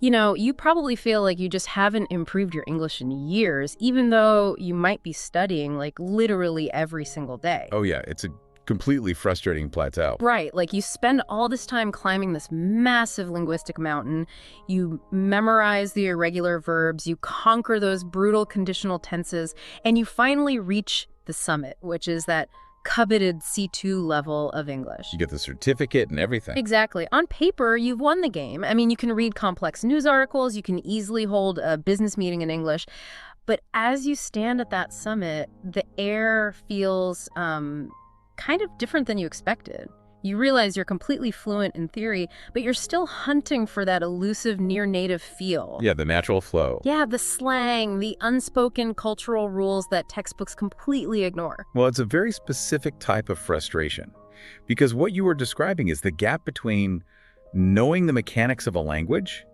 You know, you probably feel like you just haven't improved your English in years, even though you might be studying like literally every single day. Oh yeah, it's a completely frustrating plateau. Right, like you spend all this time climbing this massive linguistic mountain, you memorize the irregular verbs, you conquer those brutal conditional tenses, and you finally reach the summit, which is that coveted C2 level of English. You get the certificate and everything. Exactly. On paper, you've won the game. I mean, you can read complex news articles, you can easily hold a business meeting in English, but as you stand at that summit, the air feels kind of different than you expected. You realize you're completely fluent in theory, but you're still hunting for that elusive near-native feel. Yeah, the natural flow. Yeah, the slang, the unspoken cultural rules that textbooks completely ignore. Well, it's a very specific type of frustration because what you were describing is the gap between knowing the mechanics of a language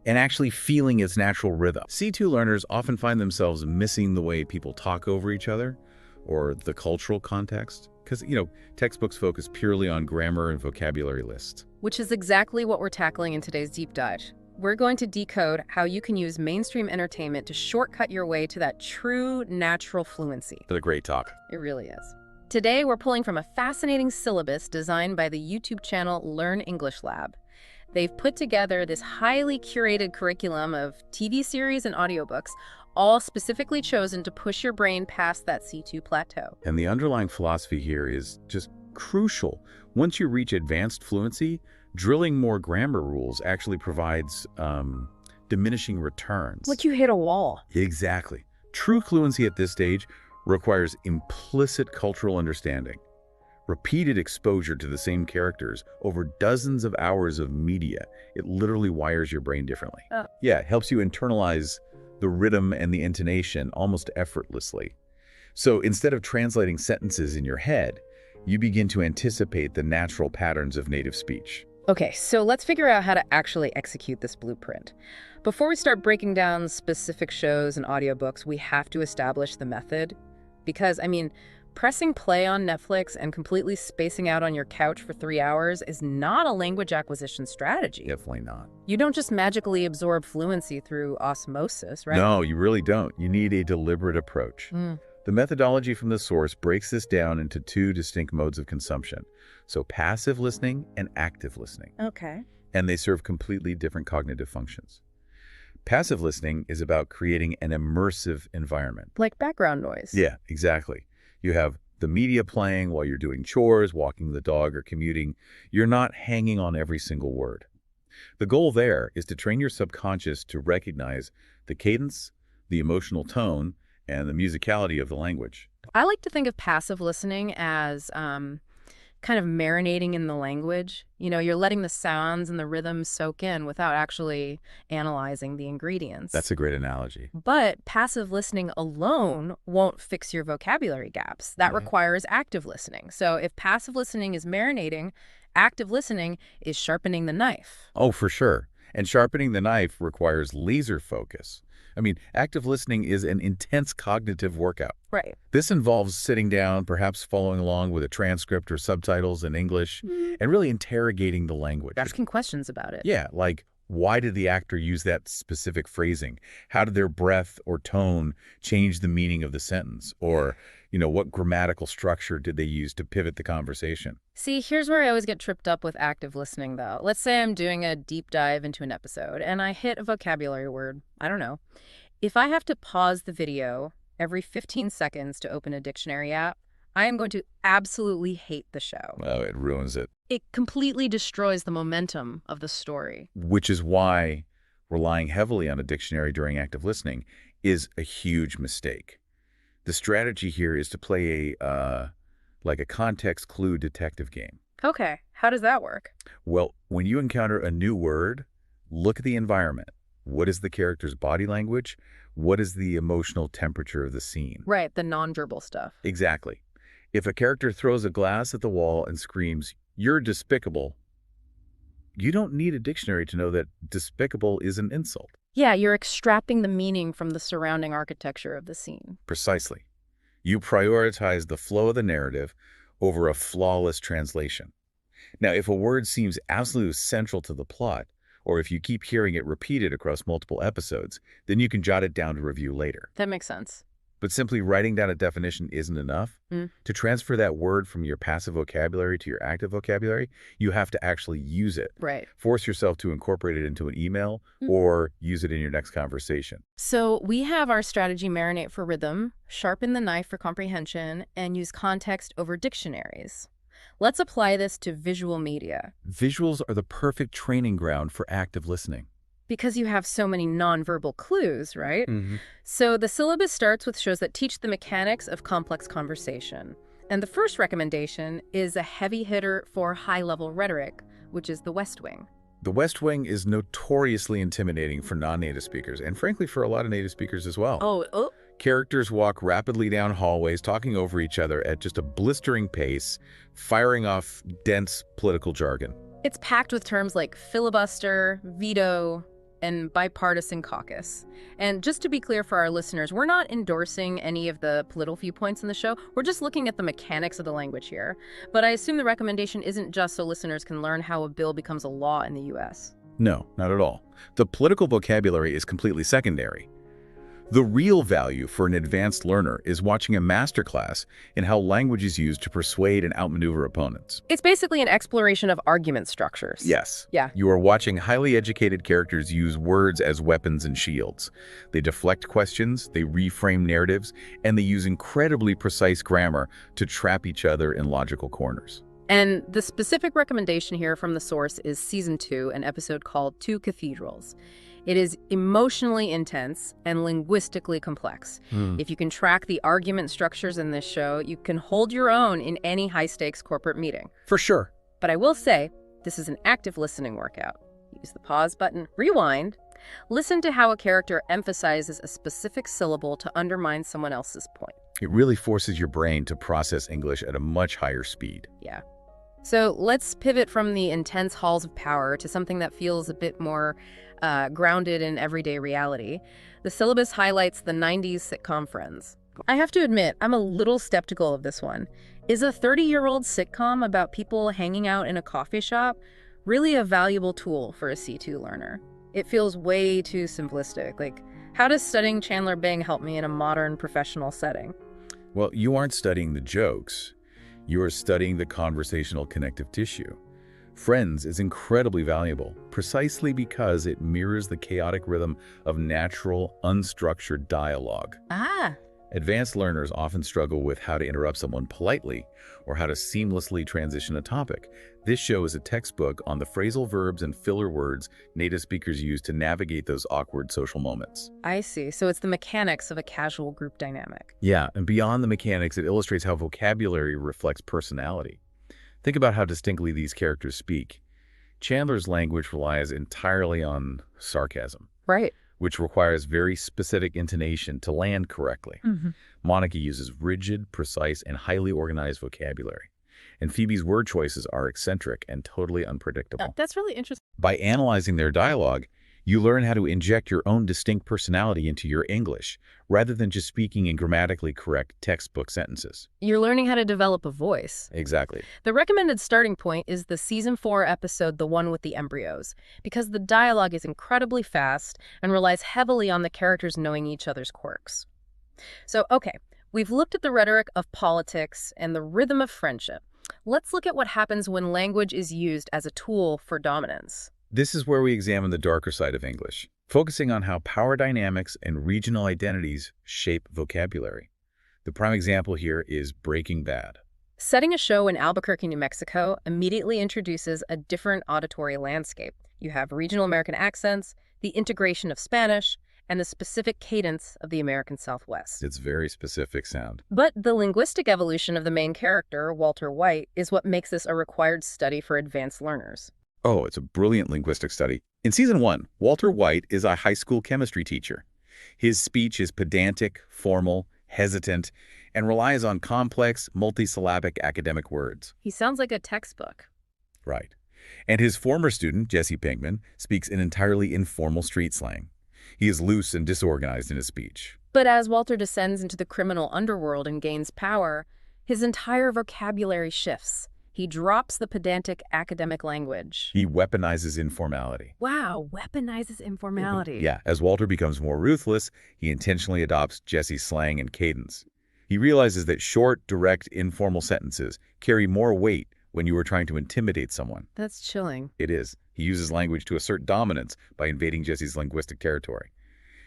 and actually feeling its natural rhythm. C2 learners often find themselves missing the way people talk over each other or the cultural context because, textbooks focus purely on grammar and vocabulary lists. Which is exactly what we're tackling in today's deep dive. We're going to decode how you can use mainstream entertainment to shortcut your way to that true natural fluency. It's a great talk. It really is. Today, we're pulling from a fascinating syllabus designed by the YouTube channel Learn English Lab. They've put together this highly curated curriculum of TV series and audiobooks, all specifically chosen to push your brain past that C2 plateau. And the underlying philosophy here is just crucial. Once you reach advanced fluency, drilling more grammar rules actually provides diminishing returns. Like you hit a wall. Exactly. True fluency at this stage requires implicit cultural understanding, repeated exposure to the same characters over dozens of hours of media. It literally wires your brain differently. Yeah, it helps you internalize the rhythm and the intonation almost effortlessly. So instead of translating sentences in your head, you begin to anticipate the natural patterns of native speech. Okay, so let's figure out how to actually execute this blueprint. Before we start breaking down specific shows and audiobooks, we have to establish the method. Because, pressing play on Netflix and completely spacing out on your couch for 3 hours is not a language acquisition strategy. Definitely not. You don't just magically absorb fluency through osmosis, right? No, you really don't. You need a deliberate approach. The methodology from the source breaks this down into two distinct modes of consumption. So passive listening and active listening. Okay. And they serve completely different cognitive functions. Passive listening is about creating an immersive environment. Like background noise. Yeah, exactly. You have the media playing while you're doing chores, walking the dog, or commuting. You're not hanging on every single word. The goal there is to train your subconscious to recognize the cadence, the emotional tone, and the musicality of the language. I like to think of passive listening as kind of marinating in the language. You're letting the sounds and the rhythms soak in without actually analyzing the ingredients. That's a great analogy. But passive listening alone won't fix your vocabulary gaps. That requires active listening. So if passive listening is marinating, active listening is sharpening the knife. Oh, for sure. And sharpening the knife requires laser focus. Active listening is an intense cognitive workout. Right. This involves sitting down, perhaps following along with a transcript or subtitles in English, and really interrogating the language. Asking questions about it. Yeah, like, why did the actor use that specific phrasing? How did their breath or tone change the meaning of the sentence? Or, what grammatical structure did they use to pivot the conversation? See, here's where I always get tripped up with active listening, though. Let's say I'm doing a deep dive into an episode, and I hit a vocabulary word. I don't know. If I have to pause the video every 15 seconds to open a dictionary app, I am going to absolutely hate the show. Oh, it ruins it. It completely destroys the momentum of the story. Which is why relying heavily on a dictionary during active listening is a huge mistake. The strategy here is to play a context clue detective game. Okay, how does that work? Well, when you encounter a new word, look at the environment. What is the character's body language? What is the emotional temperature of the scene? Right, the nonverbal stuff. Exactly. If a character throws a glass at the wall and screams, "You're despicable," you don't need a dictionary to know that despicable is an insult. Yeah, you're extracting the meaning from the surrounding architecture of the scene. Precisely. You prioritize the flow of the narrative over a flawless translation. Now, if a word seems absolutely central to the plot, Or if you keep hearing it repeated across multiple episodes, then you can jot it down to review later. That makes sense. But simply writing down a definition isn't enough. Mm. To transfer that word from your passive vocabulary to your active vocabulary, you have to actually use it. Right. Force yourself to incorporate it into an email or use it in your next conversation. So we have our strategy: marinate for rhythm, sharpen the knife for comprehension, and use context over dictionaries. Let's apply this to visual media. Visuals are the perfect training ground for active listening. Because you have so many nonverbal clues, right? So the syllabus starts with shows that teach the mechanics of complex conversation. And the first recommendation is a heavy hitter for high-level rhetoric, which is The West Wing. The West Wing is notoriously intimidating for non-native speakers, and frankly for a lot of native speakers as well. Oh. Characters walk rapidly down hallways, talking over each other at just a blistering pace, firing off dense political jargon. It's packed with terms like filibuster, veto, and bipartisan caucus. And just to be clear for our listeners, we're not endorsing any of the political viewpoints in the show. We're just looking at the mechanics of the language here. But I assume the recommendation isn't just so listeners can learn how a bill becomes a law in the U.S. No, not at all. The political vocabulary is completely secondary. The real value for an advanced learner is watching a masterclass in how language is used to persuade and outmaneuver opponents. It's basically an exploration of argument structures. Yes. Yeah. You are watching highly educated characters use words as weapons and shields. They deflect questions, they reframe narratives, and they use incredibly precise grammar to trap each other in logical corners. And the specific recommendation here from the source is Season 2, an episode called Two Cathedrals. It is emotionally intense and linguistically complex. If you can track the argument structures in this show, you can hold your own in any high-stakes corporate meeting. For sure. But I will say, this is an active listening workout. Use the pause button, rewind, listen to how a character emphasizes a specific syllable to undermine someone else's point. It really forces your brain to process English at a much higher speed. Yeah. So let's pivot from the intense halls of power to something that feels a bit more grounded in everyday reality. The syllabus highlights the 90s sitcom Friends. I have to admit, I'm a little skeptical of this one. Is a 30-year-old sitcom about people hanging out in a coffee shop really a valuable tool for a C2 learner? It feels way too simplistic. Like, how does studying Chandler Bing help me in a modern professional setting? Well, you aren't studying the jokes. You are studying the conversational connective tissue. Friends is incredibly valuable, precisely because it mirrors the chaotic rhythm of natural, unstructured dialogue. Advanced learners often struggle with how to interrupt someone politely or how to seamlessly transition a topic. This show is a textbook on the phrasal verbs and filler words native speakers use to navigate those awkward social moments. I see. So it's the mechanics of a casual group dynamic. Yeah, and beyond the mechanics, it illustrates how vocabulary reflects personality. Think about how distinctly these characters speak. Chandler's language relies entirely on sarcasm. Right. Which requires very specific intonation to land correctly. Monica uses rigid, precise, and highly organized vocabulary. And Phoebe's word choices are eccentric and totally unpredictable. That's really interesting. By analyzing their dialogue, you learn how to inject your own distinct personality into your English, rather than just speaking in grammatically correct textbook sentences. You're learning how to develop a voice. Exactly. The recommended starting point is the Season 4 episode, The One with the Embryos, because the dialogue is incredibly fast and relies heavily on the characters knowing each other's quirks. So, okay, we've looked at the rhetoric of politics and the rhythm of friendship. Let's look at what happens when language is used as a tool for dominance. This is where we examine the darker side of English, focusing on how power dynamics and regional identities shape vocabulary. The prime example here is Breaking Bad. Setting a show in Albuquerque, New Mexico immediately introduces a different auditory landscape. You have regional American accents, the integration of Spanish, and the specific cadence of the American Southwest. It's very specific sound. But the linguistic evolution of the main character, Walter White, is what makes this a required study for advanced learners. Oh, it's a brilliant linguistic study. In Season 1, Walter White is a high school chemistry teacher. His speech is pedantic, formal, hesitant, and relies on complex, multisyllabic academic words. He sounds like a textbook. Right. And his former student, Jesse Pinkman, speaks in entirely informal street slang. He is loose and disorganized in his speech. But as Walter descends into the criminal underworld and gains power, his entire vocabulary shifts. He drops the pedantic academic language. He weaponizes informality. Wow, weaponizes informality. Yeah, as Walter becomes more ruthless, he intentionally adopts Jesse's slang and cadence. He realizes that short, direct, informal sentences carry more weight when you are trying to intimidate someone. That's chilling. It is. He uses language to assert dominance by invading Jesse's linguistic territory.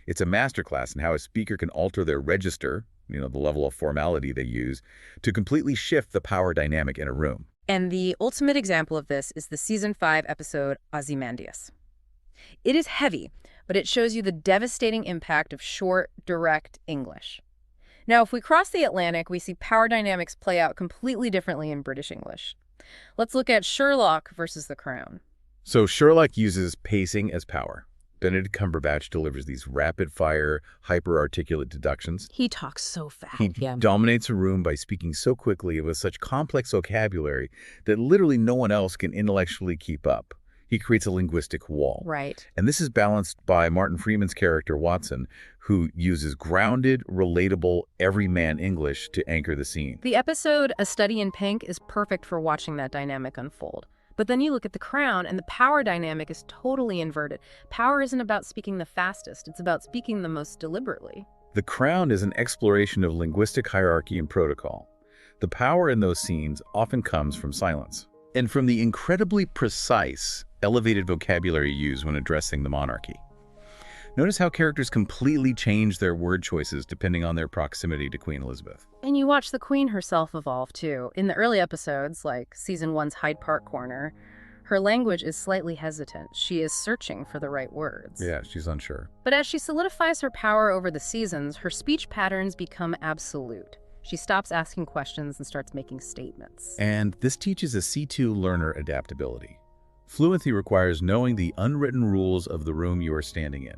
It's a masterclass in how a speaker can alter their register, the level of formality they use, to completely shift the power dynamic in a room. And the ultimate example of this is the season 5 episode Ozymandias. It is heavy, but it shows you the devastating impact of short, direct English. Now, if we cross the Atlantic, we see power dynamics play out completely differently in British English. Let's look at Sherlock versus The Crown. So Sherlock uses pacing as power. Benedict Cumberbatch delivers these rapid-fire, hyper-articulate deductions. He talks so fast. He dominates a room by speaking so quickly and with such complex vocabulary that literally no one else can intellectually keep up. He creates a linguistic wall. Right. And this is balanced by Martin Freeman's character, Watson, who uses grounded, relatable, everyman English to anchor the scene. The episode A Study in Pink is perfect for watching that dynamic unfold. But then you look at The Crown, and the power dynamic is totally inverted. Power isn't about speaking the fastest. It's about speaking the most deliberately. The Crown is an exploration of linguistic hierarchy and protocol. The power in those scenes often comes from silence, and from the incredibly precise, elevated vocabulary used when addressing the monarchy. Notice how characters completely change their word choices depending on their proximity to Queen Elizabeth. And you watch the Queen herself evolve, too. In the early episodes, like Season 1's Hyde Park Corner, her language is slightly hesitant. She is searching for the right words. Yeah, she's unsure. But as she solidifies her power over the seasons, her speech patterns become absolute. She stops asking questions and starts making statements. And this teaches a C2 learner adaptability. Fluency requires knowing the unwritten rules of the room you are standing in.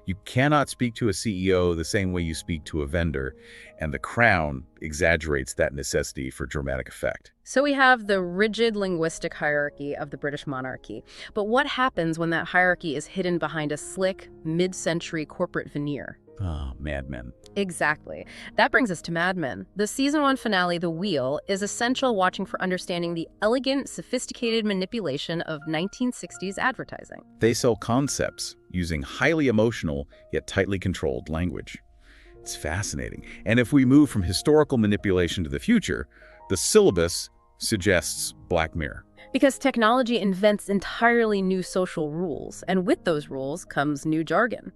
You cannot speak to a CEO the same way you speak to a vendor, and The Crown exaggerates that necessity for dramatic effect. So we have the rigid linguistic hierarchy of the British monarchy. But what happens when that hierarchy is hidden behind a slick, mid-century corporate veneer? Ah, Mad Men. Exactly. That brings us to Mad Men. The season 1 finale, The Wheel, is essential watching for understanding the elegant, sophisticated manipulation of 1960s advertising. They sell concepts using highly emotional yet tightly controlled language. It's fascinating. And if we move from historical manipulation to the future, the syllabus suggests Black Mirror. Because technology invents entirely new social rules, and with those rules comes new jargon.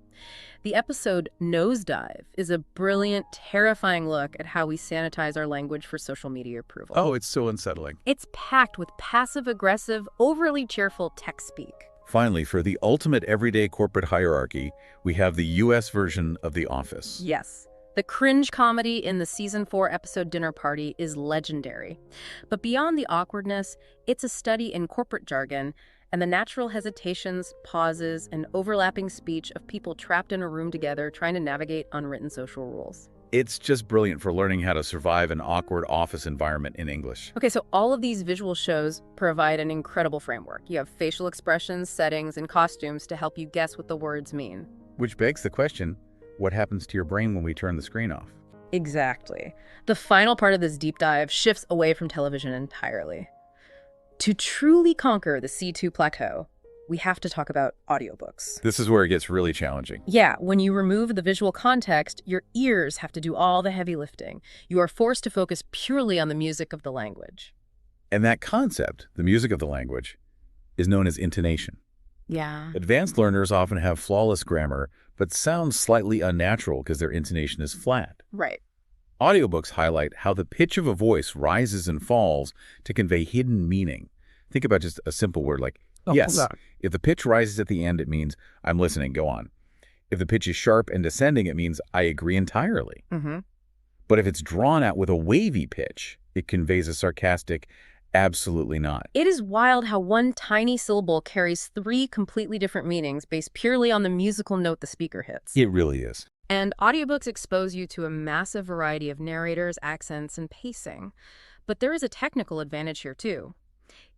The episode Nosedive is a brilliant, terrifying look at how we sanitize our language for social media approval. Oh, it's so unsettling. It's packed with passive-aggressive, overly cheerful tech speak. Finally, for the ultimate everyday corporate hierarchy, we have the U.S. version of The Office. Yes. The cringe comedy in the season 4 episode Dinner Party is legendary. But beyond the awkwardness, it's a study in corporate jargon and the natural hesitations, pauses, and overlapping speech of people trapped in a room together trying to navigate unwritten social rules. It's just brilliant for learning how to survive an awkward office environment in English. Okay, so all of these visual shows provide an incredible framework. You have facial expressions, settings, and costumes to help you guess what the words mean. Which begs the question, what happens to your brain when we turn the screen off? Exactly. The final part of this deep dive shifts away from television entirely. To truly conquer the C2 plateau, we have to talk about audiobooks. This is where it gets really challenging. Yeah, when you remove the visual context, your ears have to do all the heavy lifting. You are forced to focus purely on the music of the language. And that concept, the music of the language, is known as intonation. Yeah. Advanced learners often have flawless grammar, but sound slightly unnatural because their intonation is flat. Right. Audiobooks highlight how the pitch of a voice rises and falls to convey hidden meaning. Think about just a simple word like, yes. If the pitch rises at the end, it means, I'm listening, go on. If the pitch is sharp and descending, it means, I agree entirely. Mm-hmm. But if it's drawn out with a wavy pitch, it conveys a sarcastic, absolutely not. It is wild how one tiny syllable carries 3 completely different meanings based purely on the musical note the speaker hits. It really is. And audiobooks expose you to a massive variety of narrators, accents, and pacing. But there is a technical advantage here, too.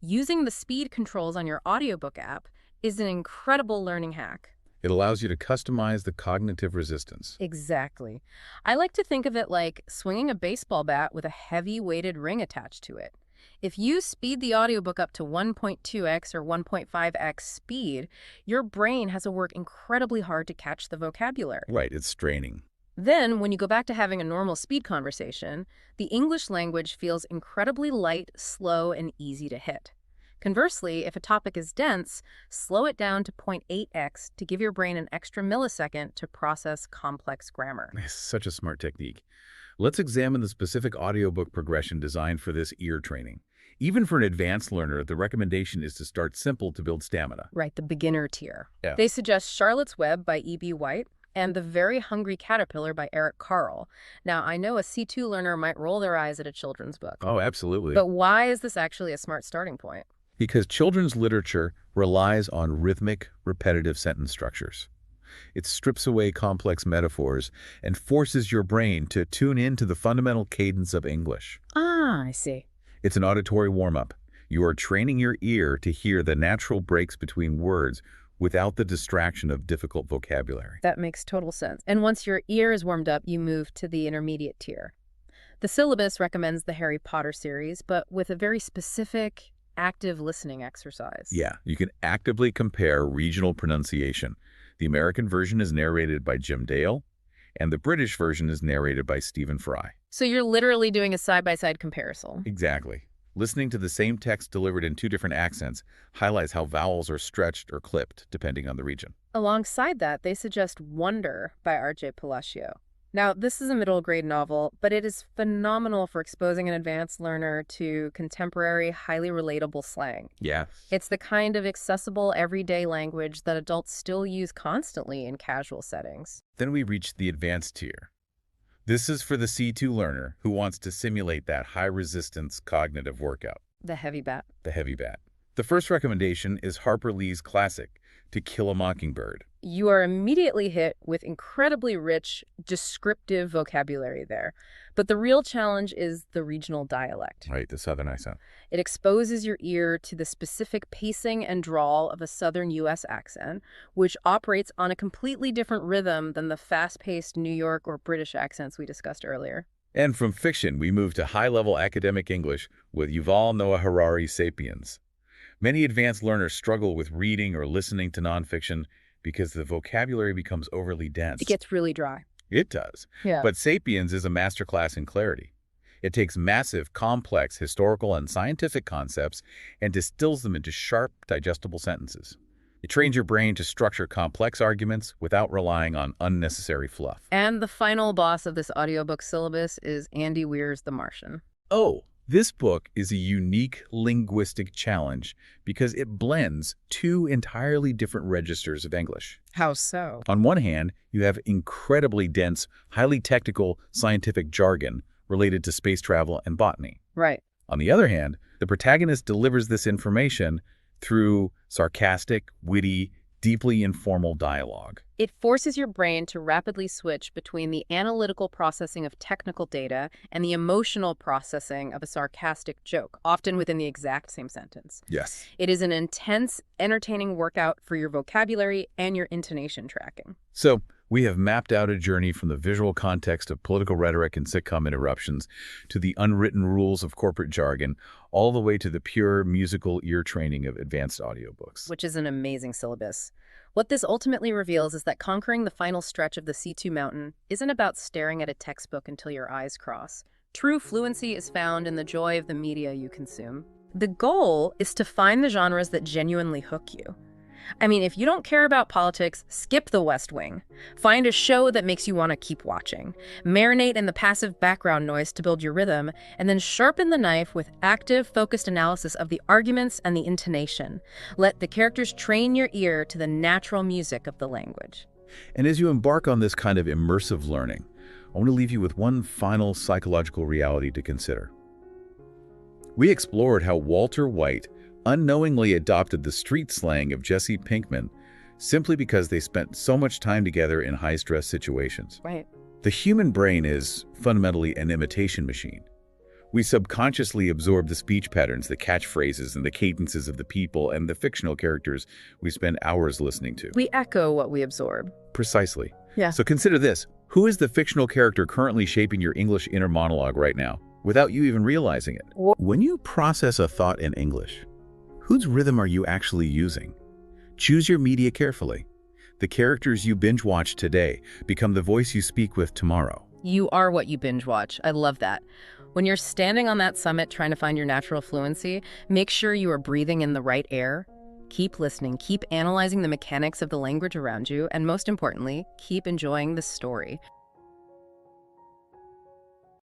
Using the speed controls on your audiobook app is an incredible learning hack. It allows you to customize the cognitive resistance. Exactly. I like to think of it like swinging a baseball bat with a heavy weighted ring attached to it. If you speed the audiobook up to 1.2x or 1.5x speed, your brain has to work incredibly hard to catch the vocabulary. Right, it's straining. Then, when you go back to having a normal speed conversation, the English language feels incredibly light, slow, and easy to hit. Conversely, if a topic is dense, slow it down to 0.8x to give your brain an extra millisecond to process complex grammar. It's such a smart technique. Let's examine the specific audiobook progression designed for this ear training. Even for an advanced learner, the recommendation is to start simple to build stamina. Right, the beginner tier. Yeah. They suggest Charlotte's Web by E.B. White and The Very Hungry Caterpillar by Eric Carle. Now, I know a C2 learner might roll their eyes at a children's book. Oh, absolutely. But why is this actually a smart starting point? Because children's literature relies on rhythmic, repetitive sentence structures. It strips away complex metaphors and forces your brain to tune in to the fundamental cadence of English. Ah, I see. It's an auditory warm-up. You are training your ear to hear the natural breaks between words without the distraction of difficult vocabulary. That makes total sense. And once your ear is warmed up, you move to the intermediate tier. The syllabus recommends the Harry Potter series, but with a very specific, active listening exercise. Yeah, you can actively compare regional pronunciation. The American version is narrated by Jim Dale, and the British version is narrated by Stephen Fry. So you're literally doing a side-by-side comparison. Exactly. Listening to the same text delivered in two different accents highlights how vowels are stretched or clipped, depending on the region. Alongside that, they suggest Wonder by R.J. Palacio. Now, this is a middle grade novel, but it is phenomenal for exposing an advanced learner to contemporary, highly relatable slang. Yeah. It's the kind of accessible, everyday language that adults still use constantly in casual settings. Then we reach the advanced tier. This is for the C2 learner who wants to simulate that high-resistance cognitive workout. The heavy bat. The heavy bat. The first recommendation is Harper Lee's classic, To Kill a Mockingbird. You are immediately hit with incredibly rich, descriptive vocabulary there. But the real challenge is the regional dialect. Right, the Southern accent. It exposes your ear to the specific pacing and drawl of a Southern U.S. accent, which operates on a completely different rhythm than the fast-paced New York or British accents we discussed earlier. And from fiction, we move to high-level academic English with Yuval Noah Harari's Sapiens. Many advanced learners struggle with reading or listening to nonfiction because the vocabulary becomes overly dense. It gets really dry. It does. Yeah. But Sapiens is a masterclass in clarity. It takes massive, complex, historical, and scientific concepts and distills them into sharp, digestible sentences. It trains your brain to structure complex arguments without relying on unnecessary fluff. And the final boss of this audiobook syllabus is Andy Weir's The Martian. Oh, this book is a unique linguistic challenge because it blends two entirely different registers of English. How so? On one hand, you have incredibly dense, highly technical scientific jargon related to space travel and botany. Right. On the other hand, the protagonist delivers this information through sarcastic, witty, deeply informal dialogue. It forces your brain to rapidly switch between the analytical processing of technical data and the emotional processing of a sarcastic joke, often within the exact same sentence. Yes. It is an intense, entertaining workout for your vocabulary and your intonation tracking. So, we have mapped out a journey from the visual context of political rhetoric and sitcom interruptions to the unwritten rules of corporate jargon, all the way to the pure musical ear training of advanced audiobooks. Which is an amazing syllabus. What this ultimately reveals is that conquering the final stretch of the C2 mountain isn't about staring at a textbook until your eyes cross. True fluency is found in the joy of the media you consume. The goal is to find the genres that genuinely hook you. I mean, if you don't care about politics, skip The West Wing. Find a show that makes you want to keep watching. Marinate in the passive background noise to build your rhythm, and then sharpen the knife with active, focused analysis of the arguments and the intonation. Let the characters train your ear to the natural music of the language. And as you embark on this kind of immersive learning, I want to leave you with one final psychological reality to consider. We explored how Walter White unknowingly adopted the street slang of Jesse Pinkman simply because they spent so much time together in high-stress situations. Right. The human brain is fundamentally an imitation machine. We subconsciously absorb the speech patterns, the catchphrases, and the cadences of the people and the fictional characters we spend hours listening to. We echo what we absorb. Precisely. Yeah. So consider this. Who is the fictional character currently shaping your English inner monologue right now? without you even realizing it. Wh- When you process a thought in English, whose rhythm are you actually using? Choose your media carefully. The characters you binge watch today become the voice you speak with tomorrow. You are what you binge watch. I love that. When you're standing on that summit trying to find your natural fluency, make sure you are breathing in the right air. Keep listening, keep analyzing the mechanics of the language around you, and most importantly, keep enjoying the story.